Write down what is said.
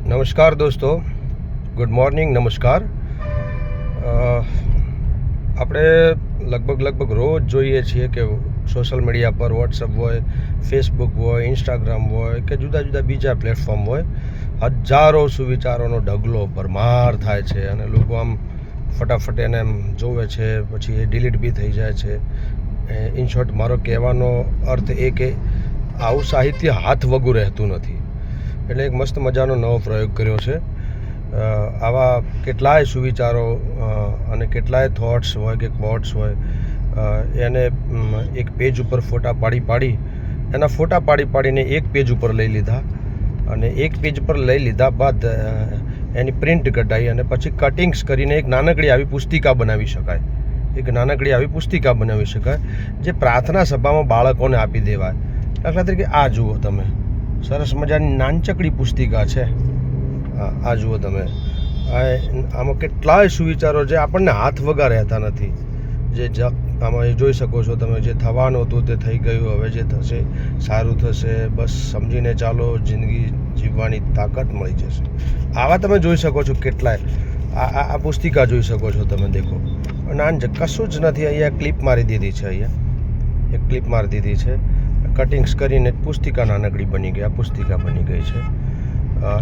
નમસ્કાર દોસ્તો, good morning. નમસ્કાર. આપણે લગભગ રોજ જોઈએ છીએ કે સોશિયલ મીડિયા પર વોટ્સઅપ હોય, ફેસબુક હોય, ઇન્સ્ટાગ્રામ હોય કે જુદા જુદા બીજા પ્લેટફોર્મ હોય, હજારો સુવિચારોનો ઢગલો ભરમાર થાય છે અને લોકો આમ ફટાફટ એને એમ જોવે છે, પછી એ ડિલીટ બી થઈ જાય છે. ઇન શોર્ટ, મારો કહેવાનો અર્થ એ કે આવું સાહિત્ય હાથ વગું રહેતું નથી. એટલે એક મસ્ત મજાનો નવો પ્રયોગ કર્યો છે. આવા કેટલાય સુવિચારો અને કેટલાય થોટ્સ હોય કે ક્વોટ્સ હોય, એને એક પેજ ઉપર ફોટા પાડીને એક પેજ ઉપર લઈ લીધા અને એક પેજ પર લઈ લીધા બાદ એની પ્રિન્ટ કઢાઈ અને પછી કટિંગ્સ કરીને એક નાનકડી આવી પુસ્તિકા બનાવી શકાય, જે પ્રાર્થના સભામાં બાળકોને આપી દેવાય. દાખલા તરીકે આ જુઓ તમે, સરસ મજાની નાનચકડી પુસ્તિકા છે. આ જુઓ તમે, આમાં કેટલાય સુવિચારો જે આપણને હાથ વગા રહેતા નથી. જે આમાં જોઈ શકો છો તમે, જે થવાનું હતું તે થઈ ગયું, હવે જે થશે સારું થશે, બસ સમજીને ચાલો, જિંદગી જીવવાની તાકાત મળી જશે. આવા તમે જોઈ શકો છો કેટલાય. આ પુસ્તિકા જોઈ શકો છો તમે, દેખો, કશું જ નથી. અહીંયા ક્લિપ મારી દીધી છે, કટિંગ્સ કરીને પુસ્તિકા નાનકડી બની ગઈ. આ પુસ્તિકા બની ગઈ છે.